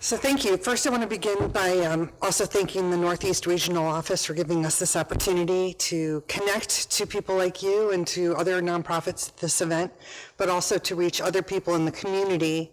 So thank you. First, I want to begin by also thanking the Northeast Regional Office for giving us this opportunity to connect to people like you and to other nonprofits at this event, but also to reach other people in the community.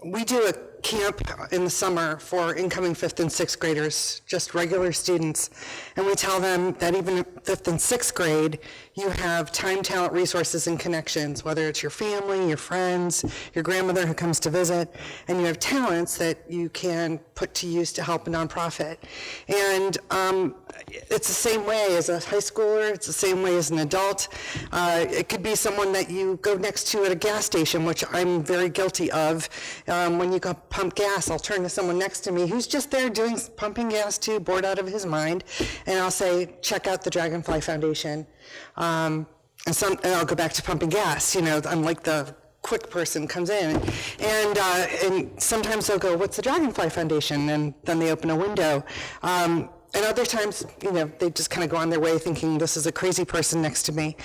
We do a camp in the summer for incoming 5th and 6th graders, just regular students, and we tell them that even in 5th and 6th grade, you have time, talent, resources, and connections, whether it's your family, your friends, your grandmother who comes to visit, and you have talents that you can put to use to help a nonprofit. And it's the same way as a high schooler, it's the same way as an adult. It could be someone that you go next to at a gas station, which I'm very guilty of. When you go pump gas, I'll turn to someone next to me who's just there pumping gas too, bored out of his mind, and I'll say, check out the Dragonfly Foundation. And I'll go back to pumping gas, I'm like the quick person comes in, and sometimes they'll go, what's the Dragonfly Foundation? And then they open a window. And other times, they just kind of go on their way thinking this is a crazy person next to me.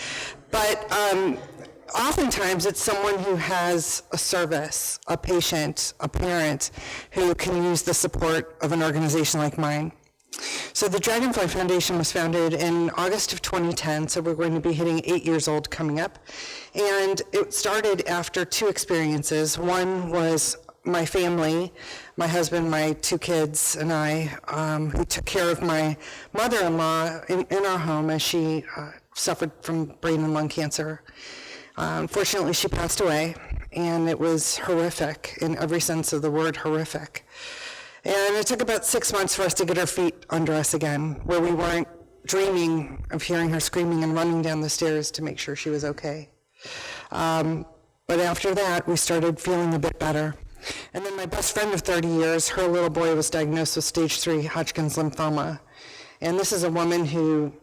But oftentimes it's someone who has a service, a patient, a parent, who can use the support of an organization like mine. So the Dragonfly Foundation was founded in August of 2010, so we're going to be hitting 8 years old coming up. And it started after two experiences. One was my family, my husband, my two kids, and I, who took care of my mother-in-law in our home as she suffered from brain and lung cancer. Unfortunately, she passed away, and it was horrific in every sense of the word horrific. And it took about 6 months for us to get our feet under us again, where we weren't dreaming of hearing her screaming and running down the stairs to make sure she was okay. But after that, we started feeling a bit better. And then my best friend of 30 years, her little boy was diagnosed with stage 3 Hodgkin's lymphoma. And this is a woman who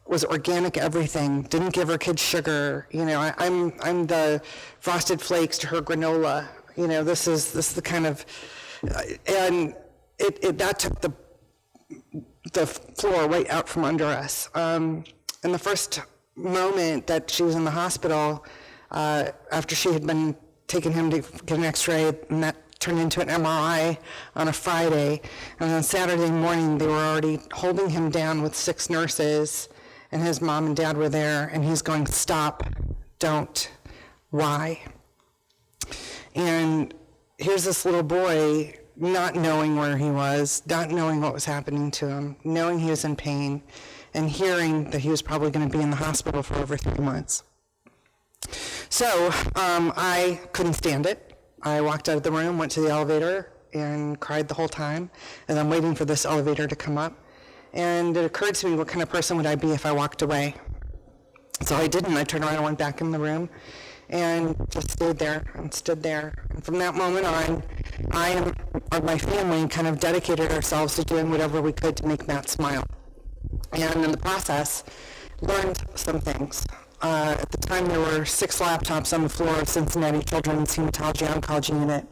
was organic everything, didn't give her kids sugar. I'm the Frosted Flakes to her granola. This is the kind of, and that took the floor right out from under us. And the first moment that she was in the hospital, after she had been taking him to get an x-ray, and that turned into an MRI on a Friday, and on Saturday morning they were already holding him down with 6 nurses, and his mom and dad were there, and he's going, stop, don't, why? And here's this little boy not knowing where he was, not knowing what was happening to him, knowing he was in pain, and hearing that he was probably going to be in the hospital for over 3 months. So I couldn't stand it. I walked out of the room, went to the elevator, and cried the whole time, and I'm waiting for this elevator to come up. And it occurred to me, what kind of person would I be if I walked away? So I didn't. I turned around and went back in the room and just stayed there and stood there. And from that moment on, I and my family kind of dedicated ourselves to doing whatever we could to make Matt smile. And in the process, learned some things. At the time, there were 6 laptops on the floor of Cincinnati Children's Hematology Oncology Unit.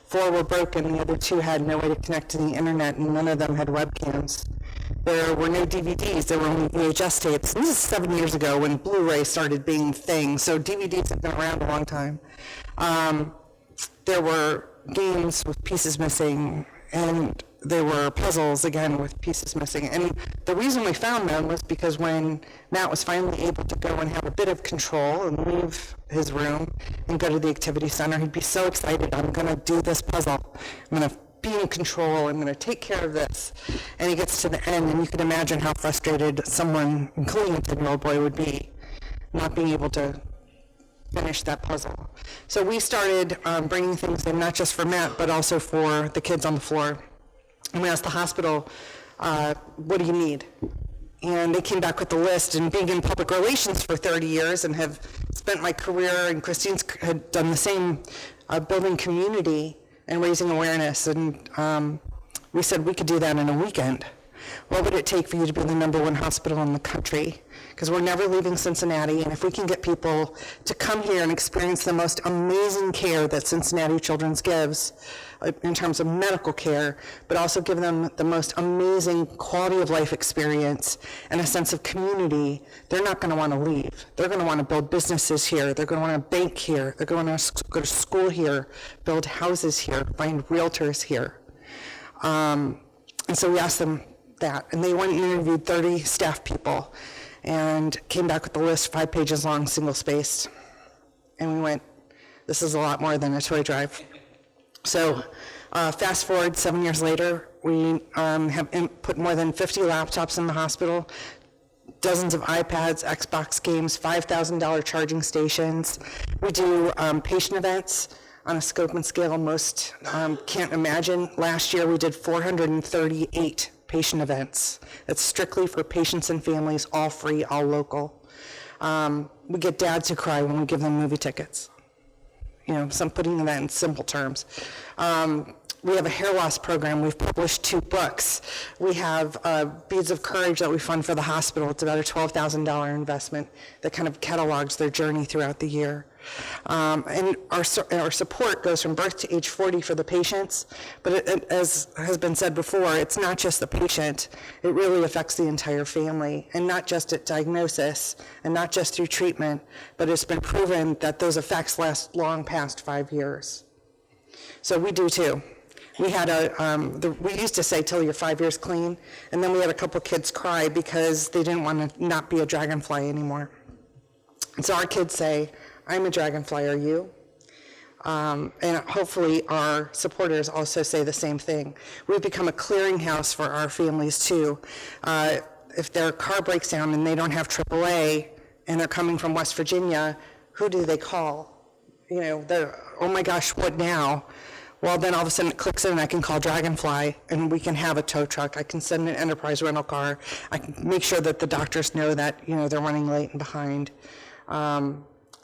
4 were broken, the other 2 had no way to connect to the internet, and none of them had webcams. There were no DVDs, there were only VHS tapes. And this is 7 years ago when Blu-ray started being a thing, so DVDs have been around a long time. There were games with pieces missing, and there were puzzles, again, with pieces missing. And the reason we found them was because when Matt was finally able to go and have a bit of control and leave his room and go to the activity center, he'd be so excited, I'm going to do this puzzle. I'm going to be in control, I'm going to take care of this. And he gets to the end, and you can imagine how frustrated someone, including a 10-year-old boy, would be not being able to finish that puzzle. So we started bringing things in, not just for Matt, but also for the kids on the floor. And we asked the hospital, what do you need? And they came back with the list, and being in public relations for 30 years and have spent my career, and Christine's had done the same, building community and raising awareness. And we said we could do that in a weekend. What would it take for you to be the #1 hospital in the country? Because we're never leaving Cincinnati, and if we can get people to come here and experience the most amazing care that Cincinnati Children's gives in terms of medical care, but also give them the most amazing quality of life experience and a sense of community, they're not going to want to leave. They're going to want to build businesses here. They're going to want to bank here. They're going to want to go to school here, build houses here, find realtors here. And so we asked them that, and they went and interviewed 30 staff people and came back with the list 5 pages long, single-spaced. And we went, this is a lot more than a toy drive. So fast forward 7 years later, we have put more than 50 laptops in the hospital, dozens of iPads, Xbox games, $5,000 charging stations. We do patient events on a scope and scale most can't imagine. Last year we did 438 patient events. It's strictly for patients and families, all free, all local. We get dads who cry when we give them movie tickets. You know, so I'm putting that in simple terms. We have a hair loss program. We've published 2 books. We have Beads of Courage that we fund for the hospital. It's about a $12,000 investment that kind of catalogs their journey throughout the year. And our support goes from birth to age 40 for the patients, but as has been said before, it's not just the patient. It really affects the entire family, and not just at diagnosis, and not just through treatment, but it's been proven that those effects last long past 5 years. So we do too. We had we used to say till you're 5 years clean, and then we had a couple kids cry because they didn't want to not be a Dragonfly anymore. And so our kids say, I'm a Dragonfly, are you? And hopefully our supporters also say the same thing. We've become a clearinghouse for our families too. If their car breaks down and they don't have AAA and they're coming from West Virginia, who do they call? You know, oh my gosh, what now? Well, then all of a sudden it clicks in and I can call Dragonfly and we can have a tow truck. I can send an enterprise rental car. I can make sure that the doctors know that, you know, they're running late and behind.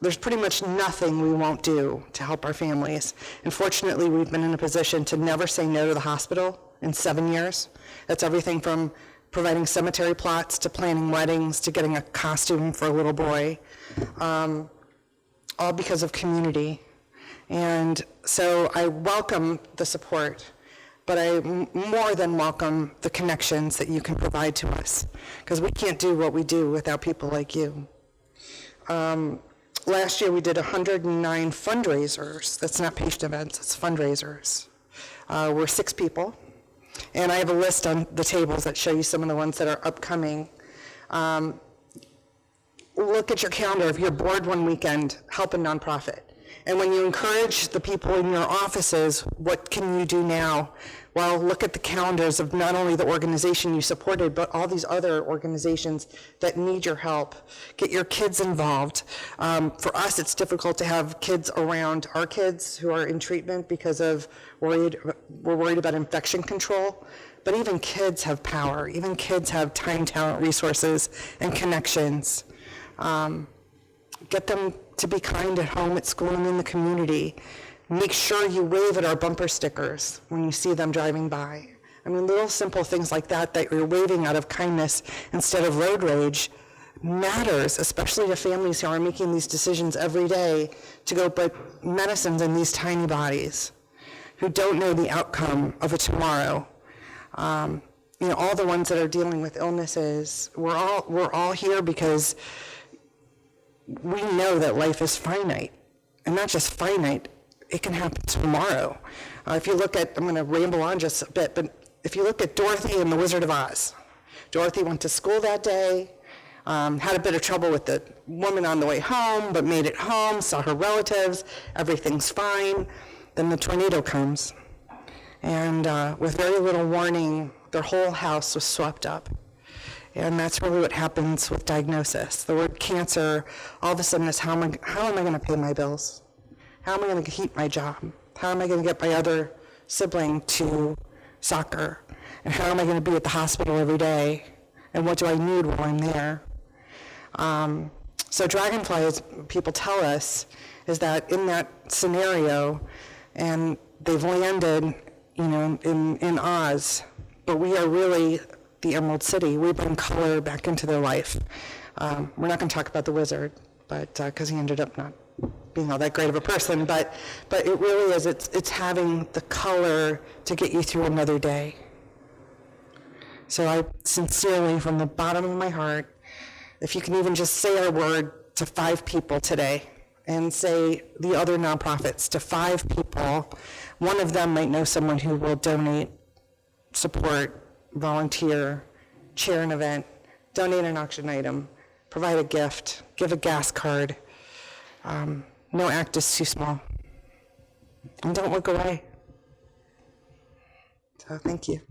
There's pretty much nothing we won't do to help our families. And fortunately, we've been in a position to never say no to the hospital in 7 years. That's everything from providing cemetery plots to planning weddings to getting a costume for a little boy, all because of community. And so I welcome the support, but I more than welcome the connections that you can provide to us, because we can't do what we do without people like you. Last year we did 109 fundraisers. That's not patient events, it's fundraisers. We're 6 people, and I have a list on the tables that show you some of the ones that are upcoming. Look at your calendar. If you're bored one weekend, help a nonprofit. And when you encourage the people in your offices, what can you do now? Well, look at the calendars of not only the organization you supported, but all these other organizations that need your help. Get your kids involved. For us, it's difficult to have kids around our kids who are in treatment because of we're worried about infection control. But even kids have power. Even kids have time, talent, resources, and connections. Get them to be kind at home, at school, and in the community. Make sure you wave at our bumper stickers when you see them driving by. I mean, little simple things like that you're waving out of kindness instead of road rage matters, especially to families who are making these decisions every day to go put medicines in these tiny bodies, who don't know the outcome of a tomorrow. You know, all the ones that are dealing with illnesses, we're all here because we know that life is finite, and not just finite, it can happen tomorrow. If you look at, I'm going to ramble on just a bit, but if you look at Dorothy and the Wizard of Oz, Dorothy went to school that day, had a bit of trouble with the woman on the way home, but made it home, saw her relatives, everything's fine. Then the tornado comes, and with very little warning, their whole house was swept up. And that's really what happens with diagnosis. The word cancer, all of a sudden, is how am I going to pay my bills? How am I going to keep my job? How am I going to get my other sibling to soccer? And how am I going to be at the hospital every day? And what do I need while I'm there? So Dragonfly, as people tell us, is that in that scenario, and they've landed, you know, in Oz, but we are really the Emerald City. We bring color back into their life. We're not going to talk about the wizard, but because he ended up not being all that great of a person, but it really is, it's having the color to get you through another day. So I sincerely, from the bottom of my heart, if you can even just say our word to 5 people today, and say the other nonprofits to 5 people, one of them might know someone who will donate, support, volunteer, chair an event, donate an auction item, provide a gift, give a gas card. No act is too small. And don't look away. So thank you.